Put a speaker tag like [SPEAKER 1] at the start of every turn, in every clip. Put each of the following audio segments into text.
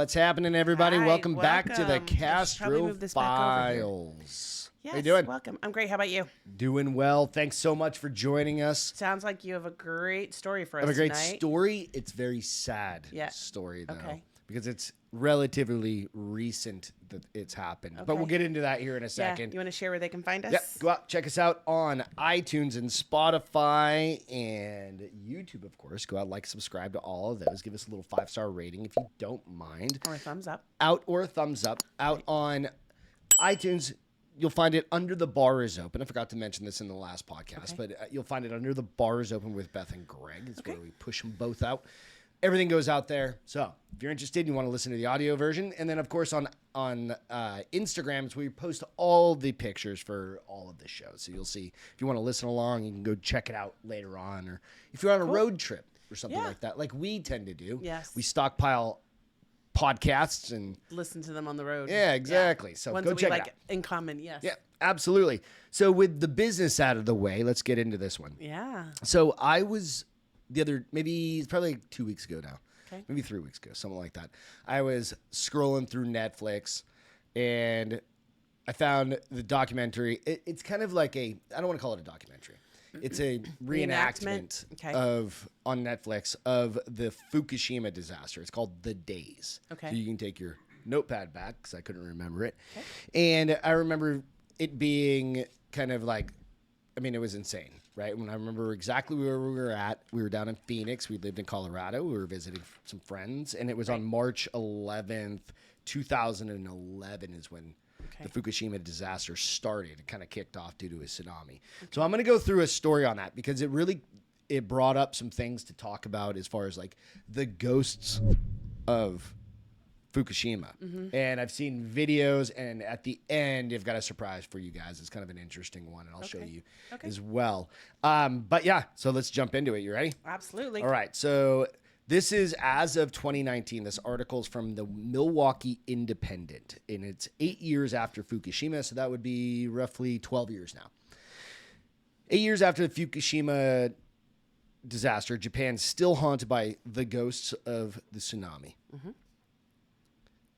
[SPEAKER 1] What's happening, everybody?
[SPEAKER 2] Hi,
[SPEAKER 1] welcome back to the
[SPEAKER 2] welcome. I should probably
[SPEAKER 1] Castro
[SPEAKER 2] move this back over here.
[SPEAKER 1] Files.
[SPEAKER 2] Yes,
[SPEAKER 1] How you doing?
[SPEAKER 2] welcome. I'm great. How about you?
[SPEAKER 1] Doing well. Thanks so much for joining us.
[SPEAKER 2] Sounds like you have a great story for us
[SPEAKER 1] I have a great
[SPEAKER 2] tonight.
[SPEAKER 1] story. It's very sad
[SPEAKER 2] Yeah.
[SPEAKER 1] story, though,
[SPEAKER 2] Okay.
[SPEAKER 1] because it's relatively recent that it's happened. But
[SPEAKER 2] Okay.
[SPEAKER 1] we'll get into that here in a
[SPEAKER 2] Yeah.
[SPEAKER 1] second.
[SPEAKER 2] You want to share where they can find us?
[SPEAKER 1] Yep, go out, check us out on iTunes and Spotify and YouTube, of course. Go out, like, subscribe to all of those. Give us a little 5-star rating if you don't mind.
[SPEAKER 2] Or a thumbs up.
[SPEAKER 1] Or a thumbs up. Out on iTunes, you'll find it under The Bar is Open. I forgot to mention this in the last podcast, but you'll find it under The Bar is Open with Beth and Greg. It's where we push them both out. Everything goes out there. So if you're interested, you want to listen to the audio version. And then, of course, on Instagram, it's where we post all the pictures for all of the shows. So you'll see, if you want to listen along, you can go check it out later on. Or if you're on a road trip or something like that, like we tend to do.
[SPEAKER 2] Yes.
[SPEAKER 1] We stockpile podcasts and
[SPEAKER 2] Listen to them on the road.
[SPEAKER 1] yeah, exactly. So
[SPEAKER 2] Ones
[SPEAKER 1] go
[SPEAKER 2] that we
[SPEAKER 1] check
[SPEAKER 2] like
[SPEAKER 1] it out.
[SPEAKER 2] in common, yes.
[SPEAKER 1] Yeah, absolutely. So with the business out of the way, let's get into this one.
[SPEAKER 2] Yeah.
[SPEAKER 1] So I was maybe it's probably like 2 weeks ago now.
[SPEAKER 2] Okay.
[SPEAKER 1] Maybe 3 weeks ago, something like that. I was scrolling through Netflix and I found the documentary. It's kind of like I don't want to call it a documentary. It's a reenactment
[SPEAKER 2] Okay.
[SPEAKER 1] on Netflix of the Fukushima disaster. It's called The Days.
[SPEAKER 2] Okay.
[SPEAKER 1] So you can take your notepad back because I couldn't remember it. Okay. And I remember it being kind of like, it was insane, right? When I remember exactly where we were at, we were down in Phoenix. We lived in Colorado. We were visiting some friends. And it was on March 11th, 2011 is when the Fukushima disaster started. It kind of kicked off due to a tsunami. So I'm going to go through a story on that because it brought up some things to talk about as far as like the ghosts of Fukushima. And I've seen videos, and at the end, I've got a surprise for you guys. It's kind of an interesting one, and I'll show you as well. But yeah, so let's jump into it. You ready?
[SPEAKER 2] Absolutely.
[SPEAKER 1] All right. So this is as of 2019. This article is from the Milwaukee Independent, and it's 8 years after Fukushima. So that would be roughly 12 years now. 8 years after the Fukushima disaster, Japan's still haunted by the ghosts of the tsunami.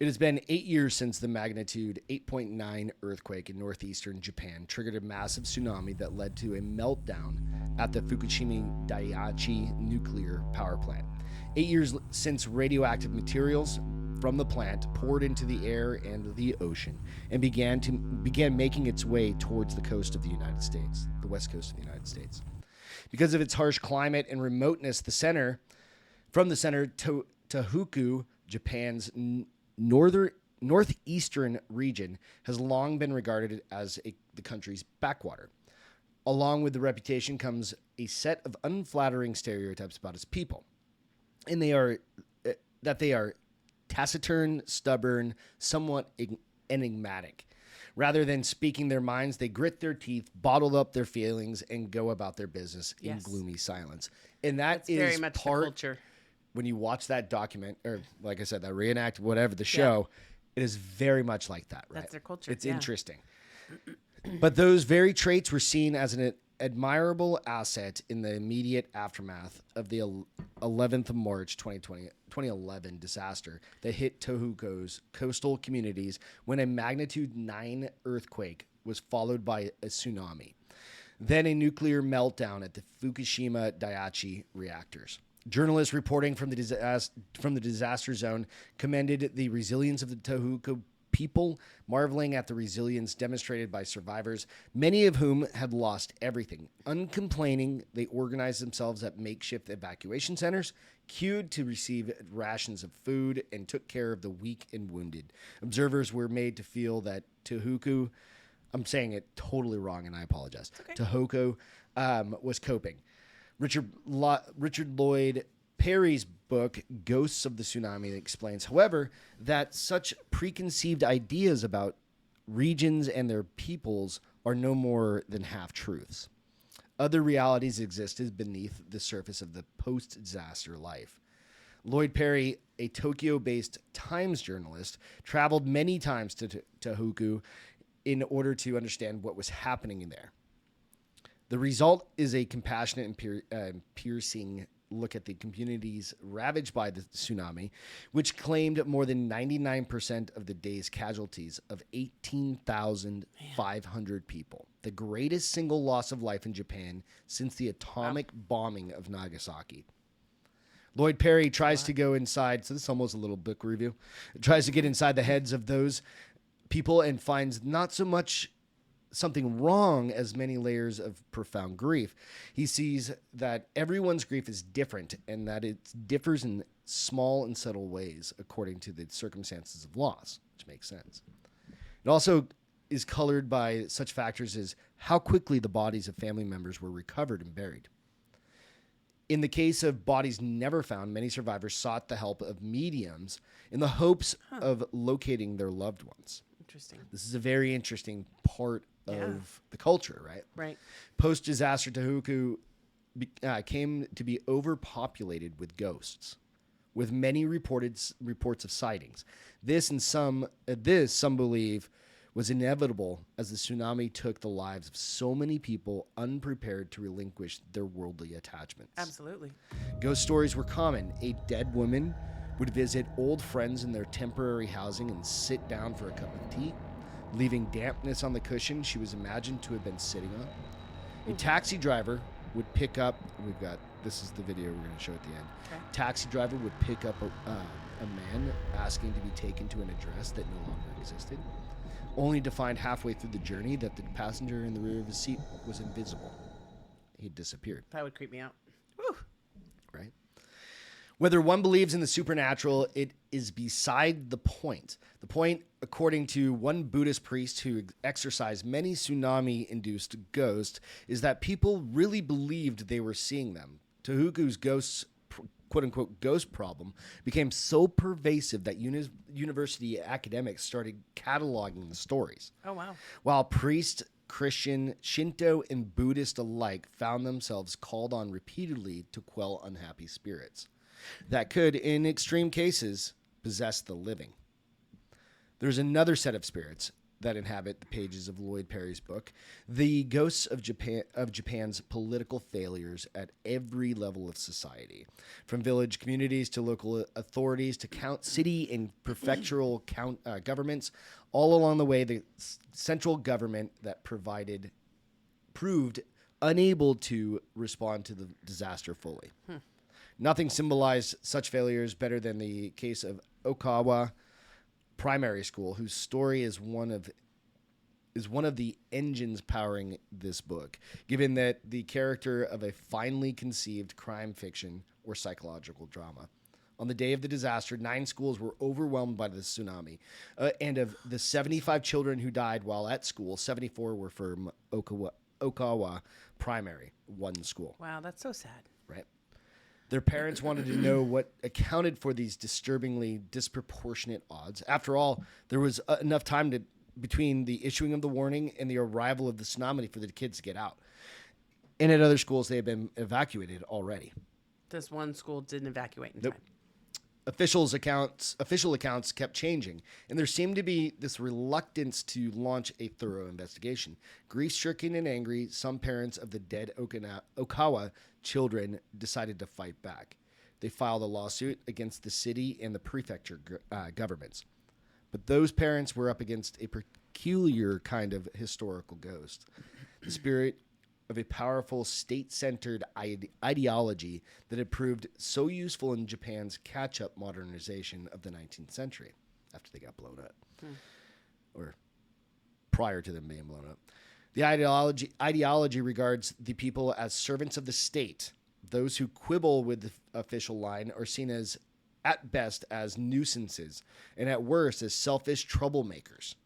[SPEAKER 1] It has been 8 years since the magnitude 8.9 earthquake in northeastern Japan triggered a massive tsunami that led to a meltdown at the Fukushima Daiichi nuclear power plant. 8 years since radioactive materials from the plant poured into the air and the ocean and began making its way towards the coast of the United States, the west coast of the United States. Because of its harsh climate and remoteness, from the center, Tōhoku, Japan's northeastern region, has long been regarded as the country's backwater. Along with the reputation comes a set of unflattering stereotypes about its people, and they are taciturn, stubborn, somewhat enigmatic. Rather than speaking their minds, they grit their teeth, bottle up their feelings, and go about their business in gloomy silence. And that's
[SPEAKER 2] very much the culture.
[SPEAKER 1] When you watch that document, or like I said, that reenact, whatever the show, it is very much like that, right?
[SPEAKER 2] That's their culture.
[SPEAKER 1] It's interesting. But those very traits were seen as an admirable asset in the immediate aftermath of the 11th of March 2011 disaster that hit Tōhoku's coastal communities when a magnitude 9 earthquake was followed by a tsunami. Then a nuclear meltdown at the Fukushima Daiichi reactors. Journalists reporting from the disaster zone commended the resilience of the Tōhoku people, marveling at the resilience demonstrated by survivors, many of whom had lost everything. Uncomplaining, they organized themselves at makeshift evacuation centers, queued to receive rations of food, and took care of the weak and wounded. Observers were made to feel that Tōhoku, I'm saying it totally wrong and I apologize, Tōhoku was coping. Richard Lloyd Perry's book, Ghosts of the Tsunami, explains, however, that such preconceived ideas about regions and their peoples are no more than half-truths. Other realities existed beneath the surface of the post-disaster life. Lloyd Perry, a Tokyo-based Times journalist, traveled many times to Tōhoku in order to understand what was happening there. The result is a compassionate and piercing look at the communities ravaged by the tsunami, which claimed more than 99% of the day's casualties of 18,500 people, the greatest single loss of life in Japan since the atomic bombing of Nagasaki. Lloyd Perry tries to go inside, so this is almost a little book review, tries to get inside the heads of those people and finds not so much something wrong as many layers of profound grief. He sees that everyone's grief is different and that it differs in small and subtle ways according to the circumstances of loss, which makes sense. It also is colored by such factors as how quickly the bodies of family members were recovered and buried. In the case of bodies never found, many survivors sought the help of mediums in the hopes of locating their loved ones.
[SPEAKER 2] Interesting.
[SPEAKER 1] This is a very interesting part of the culture, right?
[SPEAKER 2] Right.
[SPEAKER 1] Post-disaster Tōhoku came to be overpopulated with ghosts, with many reports of sightings. This some believe was inevitable as the tsunami took the lives of so many people unprepared to relinquish their worldly attachments.
[SPEAKER 2] Absolutely.
[SPEAKER 1] Ghost stories were common. A dead woman would visit old friends in their temporary housing and sit down for a cup of tea, leaving dampness on the cushion she was imagined to have been sitting on. A taxi driver would pick up, this is the video we're going to show at the end. Okay. Taxi driver would pick up a man asking to be taken to an address that no longer existed, only to find halfway through the journey that the passenger in the rear of his seat was invisible. He had disappeared.
[SPEAKER 2] That would creep me out. Woo.
[SPEAKER 1] Right? Whether one believes in the supernatural, it is beside the point. The point, according to one Buddhist priest who exorcised many tsunami-induced ghosts, is that people really believed they were seeing them. Tōhoku's ghosts, quote-unquote, ghost problem became so pervasive that university academics started cataloging the stories.
[SPEAKER 2] Oh, wow.
[SPEAKER 1] While priests, Christian, Shinto, and Buddhist alike found themselves called on repeatedly to quell unhappy spirits that could, in extreme cases, possess the living. There's another set of spirits that inhabit the pages of Lloyd Perry's book, the ghosts of Japan's political failures at every level of society, from village communities to local authorities to city and prefectural governments, all along the way the central government that proved unable to respond to the disaster fully. Nothing symbolized such failures better than the case of Okawa Primary School, whose story is one of the engines powering this book, given that the character of a finely conceived crime fiction or psychological drama. On the day of the disaster, 9 schools were overwhelmed by the tsunami, and of the 75 children who died while at school, 74 were from Okawa Primary, one school.
[SPEAKER 2] Wow, that's so sad.
[SPEAKER 1] Right. Their parents wanted to know what accounted for these disturbingly disproportionate odds. After all, there was enough time between the issuing of the warning and the arrival of the tsunami for the kids to get out. And at other schools, they had been evacuated already.
[SPEAKER 2] This one school didn't evacuate in time.
[SPEAKER 1] Official accounts kept changing, and there seemed to be this reluctance to launch a thorough investigation. Grief-stricken and angry, some parents of the dead Okawa children decided to fight back. They filed a lawsuit against the city and the prefecture governments. But those parents were up against a peculiar kind of historical ghost, the spirit of a powerful state-centered ideology that had proved so useful in Japan's catch-up modernization of the 19th century after they got blown up, or prior to them being blown up. The ideology regards the people as servants of the state. Those who quibble with the official line are seen as, at best, as nuisances, and at worst, as selfish troublemakers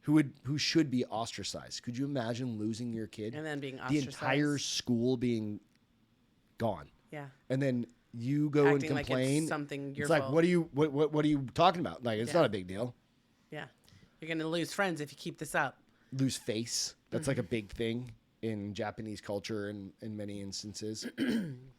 [SPEAKER 1] who should be ostracized. Could you imagine losing your kid?
[SPEAKER 2] And then being ostracized.
[SPEAKER 1] The entire school being gone.
[SPEAKER 2] Yeah.
[SPEAKER 1] And then you go
[SPEAKER 2] Acting
[SPEAKER 1] and complain.
[SPEAKER 2] Like it's something your
[SPEAKER 1] It's like,
[SPEAKER 2] fault.
[SPEAKER 1] what are you talking about? Like, it's not a big deal.
[SPEAKER 2] Yeah. You're going to lose friends if you keep this up.
[SPEAKER 1] Lose face. That's like a big thing in Japanese culture in many instances.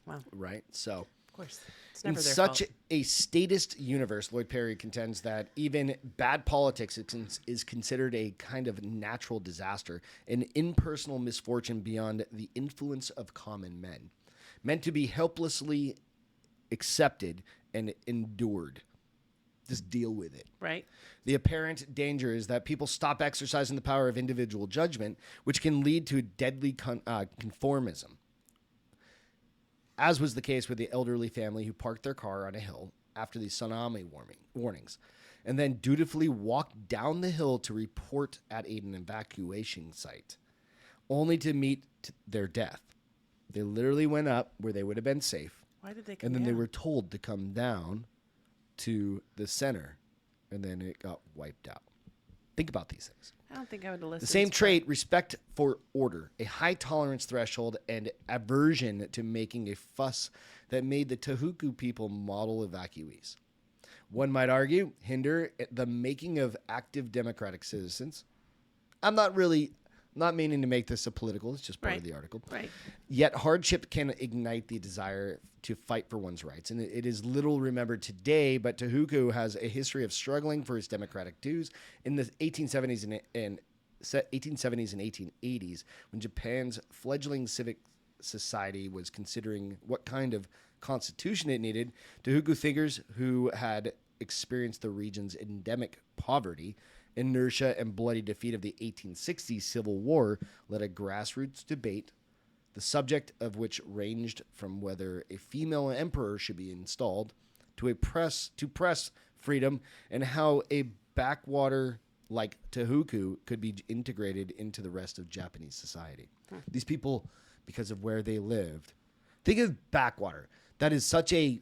[SPEAKER 2] Wow.
[SPEAKER 1] Right? So,
[SPEAKER 2] of course. It's never
[SPEAKER 1] in
[SPEAKER 2] their
[SPEAKER 1] such
[SPEAKER 2] fault.
[SPEAKER 1] a statist universe, Lloyd Perry contends that even bad politics is considered a kind of natural disaster, an impersonal misfortune beyond the influence of common men. meant to be helplessly accepted and endured. Just deal with it.
[SPEAKER 2] Right.
[SPEAKER 1] The apparent danger is that people stop exercising the power of individual judgment, which can lead to deadly conformism. As was the case with the elderly family who parked their car on a hill after the tsunami warnings, and then dutifully walked down the hill to report at an evacuation site, only to meet their death. They literally went up where they would have been safe,
[SPEAKER 2] Why did they come
[SPEAKER 1] and then they
[SPEAKER 2] down?
[SPEAKER 1] were told to come down to the center, and then it got wiped out. Think about these things.
[SPEAKER 2] I don't think I would have listened.
[SPEAKER 1] The same
[SPEAKER 2] to
[SPEAKER 1] trait, respect for order, a high tolerance threshold, and aversion to making a fuss that made the Tōhoku people model evacuees. One might argue, hinder the making of active democratic citizens. I'm not meaning to make this a political, it's just part of the article.
[SPEAKER 2] Right.
[SPEAKER 1] Yet hardship can ignite the desire to fight for one's rights. And it is little remembered today, but Tōhoku has a history of struggling for its democratic dues in the 1870s and 1880s, when Japan's fledgling civic society was considering what kind of constitution it needed. Tōhoku thinkers who had experienced the region's endemic poverty, inertia, and bloody defeat of the 1860s Civil War led a grassroots debate, the subject of which ranged from whether a female emperor should be installed to press freedom, and how a backwater like Tōhoku could be integrated into the rest of Japanese society. These people, because of where they lived, think of backwater. That is such a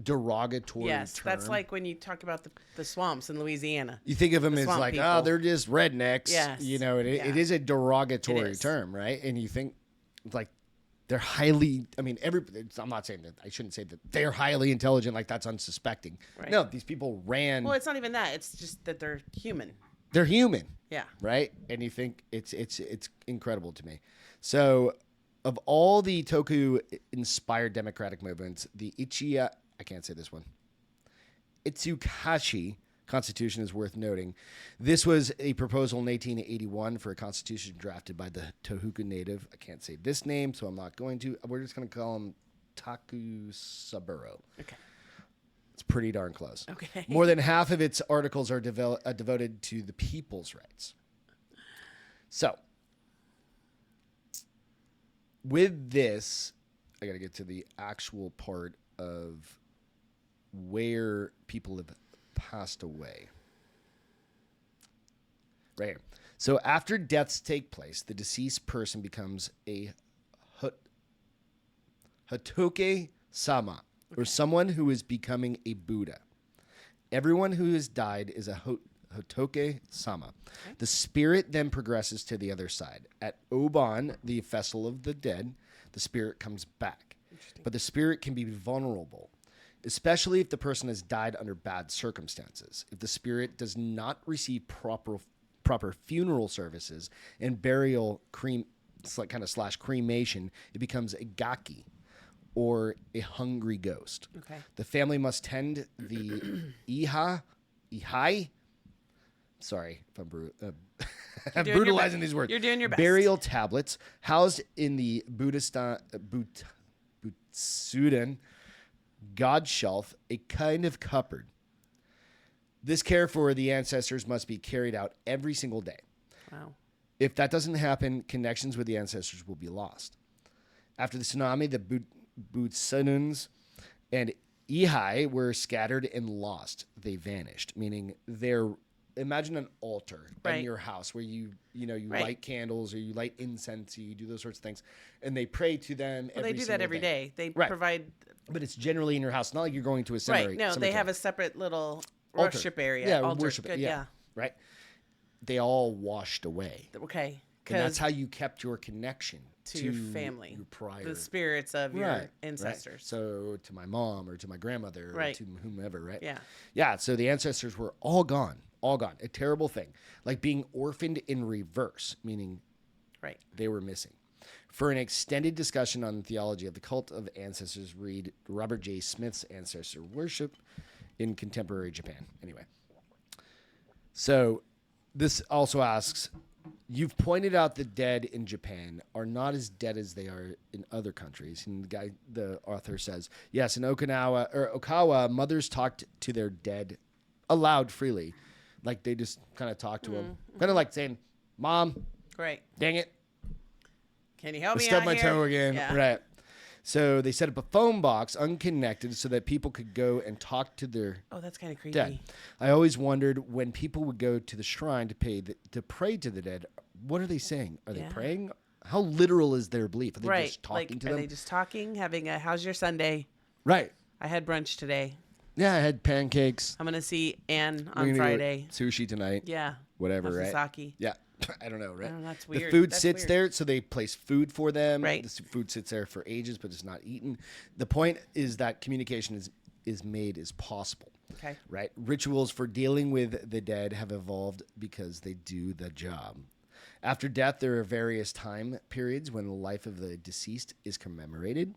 [SPEAKER 1] derogatory
[SPEAKER 2] Yes,
[SPEAKER 1] term.
[SPEAKER 2] that's like when you talk about the swamps in Louisiana.
[SPEAKER 1] You think of them
[SPEAKER 2] The
[SPEAKER 1] as
[SPEAKER 2] swamp
[SPEAKER 1] like,
[SPEAKER 2] people.
[SPEAKER 1] oh, they're just rednecks.
[SPEAKER 2] Yes.
[SPEAKER 1] You know, it is a derogatory
[SPEAKER 2] It is.
[SPEAKER 1] term, right? And you think, like, they're highly, I mean, I'm not saying that, I shouldn't say that they're highly intelligent, like that's unsuspecting.
[SPEAKER 2] Right.
[SPEAKER 1] No, these people ran.
[SPEAKER 2] Well, it's not even that. It's just that they're human.
[SPEAKER 1] They're human.
[SPEAKER 2] Yeah.
[SPEAKER 1] Right? And you think it's incredible to me. So, of all the Toku-inspired democratic movements, the I can't say this one. Itsukashi Constitution is worth noting. This was a proposal in 1881 for a constitution drafted by the Tōhoku native. I can't say this name, so I'm not going to. We're just going to call him Takusaburo.
[SPEAKER 2] Okay.
[SPEAKER 1] It's pretty darn close.
[SPEAKER 2] Okay.
[SPEAKER 1] More than half of its articles are devoted to the people's rights. So, with this, I got to get to the actual part of where people have passed away. Right here. So after deaths take place, the deceased person becomes a Hotoke-sama, or someone who is becoming a Buddha. Everyone who has died is a Hotoke-sama. Okay. The spirit then progresses to the other side. At Oban, the festival of the dead, the spirit comes back. But the spirit can be vulnerable, especially if the person has died under bad circumstances. If the spirit does not receive proper funeral services and burial cremation, it becomes a gaki, or a hungry ghost.
[SPEAKER 2] Okay.
[SPEAKER 1] The family must tend the ihai. Sorry if I'm I'm brutalizing these words.
[SPEAKER 2] You're doing your best.
[SPEAKER 1] Burial tablets housed in the Butsudan God shelf, a kind of cupboard. This care for the ancestors must be carried out every single day.
[SPEAKER 2] Wow.
[SPEAKER 1] If that doesn't happen, connections with the ancestors will be lost. After the tsunami, the Butsununs and Ihai were scattered and lost. They vanished, meaning imagine an altar in your house where you light candles or you light incense, you do those sorts of things, and they pray to them.
[SPEAKER 2] Well, they do that every day. They provide.
[SPEAKER 1] But it's generally in your house, not like you're going to a cemetery.
[SPEAKER 2] Right. No, they have a separate little worship area.
[SPEAKER 1] Yeah,
[SPEAKER 2] altar.
[SPEAKER 1] worship.
[SPEAKER 2] Good,
[SPEAKER 1] yeah. Right. They all washed away.
[SPEAKER 2] Okay.
[SPEAKER 1] And that's how you kept your connection
[SPEAKER 2] to your family,
[SPEAKER 1] your prior,
[SPEAKER 2] the spirits of your ancestors.
[SPEAKER 1] Right. So to my mom or to my grandmother or to whomever, right?
[SPEAKER 2] Yeah.
[SPEAKER 1] Yeah. So the ancestors were all gone. All gone. A terrible thing. Like being orphaned in reverse, meaning they were missing. For an extended discussion on the theology of the cult of ancestors, read Robert J. Smith's Ancestor Worship in Contemporary Japan. Anyway. So this also asks, You've pointed out the dead in Japan are not as dead as they are in other countries. And the author says, yes, in Okawa, mothers talked to their dead aloud freely. Like they just kind of talk to them. Kind of like saying, Mom,
[SPEAKER 2] right.
[SPEAKER 1] Dang it.
[SPEAKER 2] Can you help me out
[SPEAKER 1] Stub my
[SPEAKER 2] here?
[SPEAKER 1] toe again.
[SPEAKER 2] Yeah.
[SPEAKER 1] Right. So they set up a phone box unconnected so that people could go and talk to their
[SPEAKER 2] Oh, that's kind of creepy.
[SPEAKER 1] dead. I always wondered when people would go to the shrine to pray to the dead, what are they saying? Are they praying? How literal is their belief? Are they just talking to them?
[SPEAKER 2] Are they just talking, having how's your Sunday?
[SPEAKER 1] Right.
[SPEAKER 2] I had brunch today.
[SPEAKER 1] Yeah, I had pancakes.
[SPEAKER 2] I'm going to see Ann on Friday.
[SPEAKER 1] Sushi tonight.
[SPEAKER 2] Yeah.
[SPEAKER 1] Whatever, right?
[SPEAKER 2] Sake.
[SPEAKER 1] Yeah. I don't know, right?
[SPEAKER 2] Oh, that's weird.
[SPEAKER 1] The food
[SPEAKER 2] That's
[SPEAKER 1] sits
[SPEAKER 2] weird.
[SPEAKER 1] there, so they place food for them.
[SPEAKER 2] Right.
[SPEAKER 1] The food sits there for ages, but it's not eaten. The point is that communication is made as possible.
[SPEAKER 2] Okay.
[SPEAKER 1] Right? Rituals for dealing with the dead have evolved because they do the job. After death, there are various time periods when the life of the deceased is commemorated.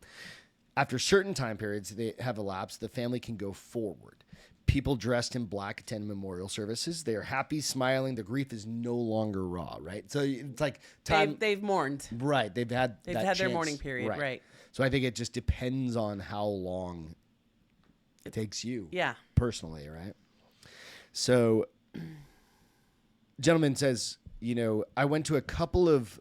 [SPEAKER 1] After certain time periods they have elapsed, the family can go forward. People dressed in black attend memorial services. They are happy, smiling. The grief is no longer raw, right? So it's like time.
[SPEAKER 2] They've mourned.
[SPEAKER 1] Right. They've had
[SPEAKER 2] their mourning period, right.
[SPEAKER 1] So I think it just depends on how long it takes you.
[SPEAKER 2] Yeah.
[SPEAKER 1] Personally, right? So, gentleman says, I went to a couple of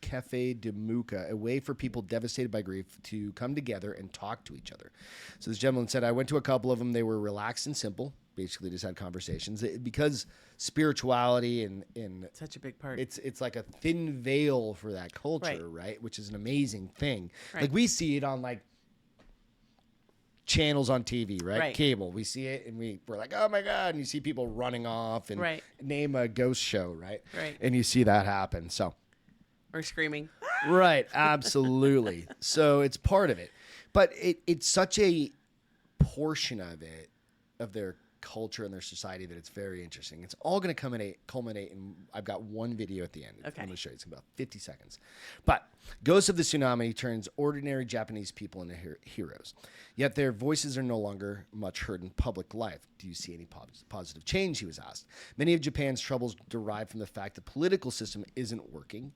[SPEAKER 1] Cafe de Muca, a way for people devastated by grief to come together and talk to each other. So this gentleman said, I went to a couple of them. They were relaxed and simple, basically just had conversations. Because spirituality and
[SPEAKER 2] such a big part.
[SPEAKER 1] It's like a thin veil for that culture, right? Which is an amazing thing.
[SPEAKER 2] Right.
[SPEAKER 1] Like we see it on like channels on TV, right? Cable. We see it and we're like, oh my God. And you see people running off and name a ghost show, right?
[SPEAKER 2] Right.
[SPEAKER 1] And you see that happen. So
[SPEAKER 2] or screaming.
[SPEAKER 1] Right, absolutely. So it's part of it. But it's such a portion of it, of their culture and their society, that it's very interesting. It's all going to culminate in, I've got one video at the end.
[SPEAKER 2] Okay.
[SPEAKER 1] I'm going to show you. It's about 50 seconds. But Ghost of the Tsunami turns ordinary Japanese people into heroes. Yet their voices are no longer much heard in public life. Do you see any positive change, he was asked. Many of Japan's troubles derive from the fact the political system isn't working.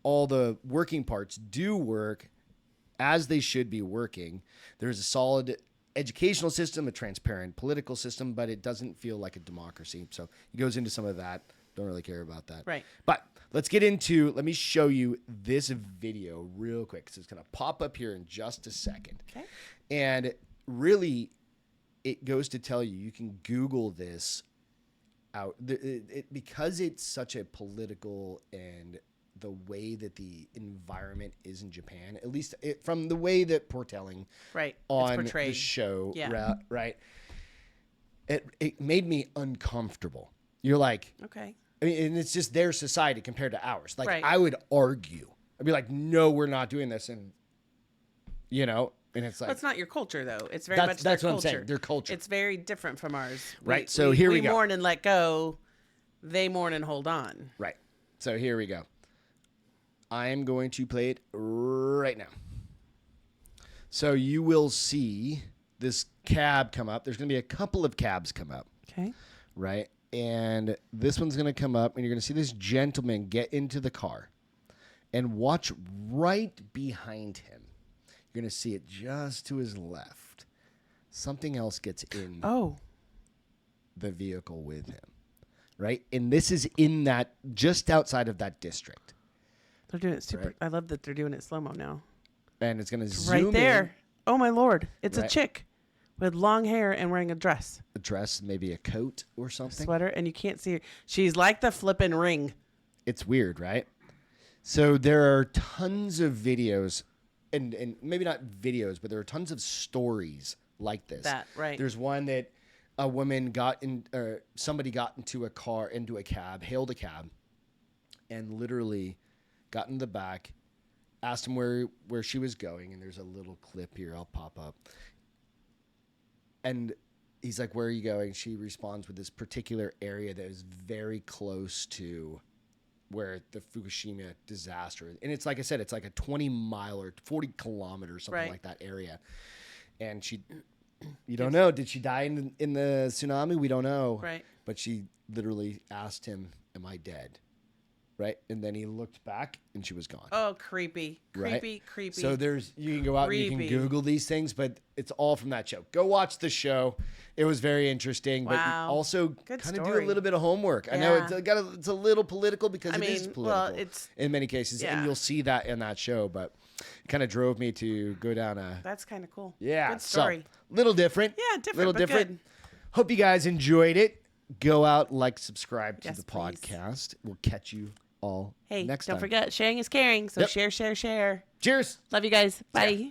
[SPEAKER 1] All the working parts do work as they should be working. There's a solid educational system, a transparent political system, but it doesn't feel like a democracy. So he goes into some of that. Don't really care about that.
[SPEAKER 2] Right.
[SPEAKER 1] But let me show you this video real quick. So it's going to pop up here in just a second.
[SPEAKER 2] Okay.
[SPEAKER 1] And really, it goes to tell you, you can Google this out. Because it's such a political and the way that the environment is in Japan, at least from the way that foretelling on the show, right? It made me uncomfortable. You're like,
[SPEAKER 2] okay.
[SPEAKER 1] I mean, and it's just their society compared to ours. Like I would argue, I'd be like, no, we're not doing this. And and it's like,
[SPEAKER 2] well, it's not your culture though. It's very much their
[SPEAKER 1] that's what
[SPEAKER 2] culture.
[SPEAKER 1] I'm saying. Their culture.
[SPEAKER 2] It's very different from ours.
[SPEAKER 1] Right. So here we go.
[SPEAKER 2] We mourn and let go. They mourn and hold on.
[SPEAKER 1] Right. So here we go. I am going to play it right now. So you will see this cab come up. There's going to be a couple of cabs come up.
[SPEAKER 2] Okay.
[SPEAKER 1] Right? And this one's going to come up, and you're going to see this gentleman get into the car. And watch right behind him. You're going to see it just to his left. Something else gets in the vehicle with him. Right? And this is in that, just outside of that district.
[SPEAKER 2] They're doing it super. Right. I love that they're doing it slow-mo now.
[SPEAKER 1] And it's going to zoom
[SPEAKER 2] right there.
[SPEAKER 1] In.
[SPEAKER 2] Oh, my Lord. It's a chick with long hair and wearing a dress.
[SPEAKER 1] A dress, maybe a coat or something.
[SPEAKER 2] A sweater, and you can't see her. She's like the flippin' Ring.
[SPEAKER 1] It's weird, right? So there are tons of videos, and maybe not videos, but there are tons of stories like this. There's one that a woman somebody got into a cab, hailed a cab, and literally got in the back, asked him where she was going, and there's a little clip here I'll pop up. And he's like, where are you going? She responds with this particular area that is very close to where the Fukushima disaster, and it's like I said, it's like a 20-mile or 40 kilometers, something like that area. And you don't know, did she die in the tsunami? We don't know.
[SPEAKER 2] Right.
[SPEAKER 1] But she literally asked him, am I dead? right? And then he looked back and she was gone.
[SPEAKER 2] Oh, creepy.
[SPEAKER 1] Right?
[SPEAKER 2] Creepy.
[SPEAKER 1] So you can go out and you can Google these things, but it's all from that show. Go watch the show. It was very interesting, but you also kind of do a little bit of homework. I know it's a little political because it is political in many cases, and you'll see that in that show, but it kind of drove me to go down
[SPEAKER 2] That's kind of cool.
[SPEAKER 1] Yeah.
[SPEAKER 2] Good story.
[SPEAKER 1] So, little different.
[SPEAKER 2] Yeah, different,
[SPEAKER 1] Little
[SPEAKER 2] but
[SPEAKER 1] different.
[SPEAKER 2] good.
[SPEAKER 1] Hope you guys enjoyed it. Go out, subscribe to the
[SPEAKER 2] please.
[SPEAKER 1] podcast. We'll catch you all
[SPEAKER 2] Hey,
[SPEAKER 1] next time.
[SPEAKER 2] don't forget, sharing is caring. So share.
[SPEAKER 1] Cheers.
[SPEAKER 2] Love you guys. Bye.
[SPEAKER 1] Yeah.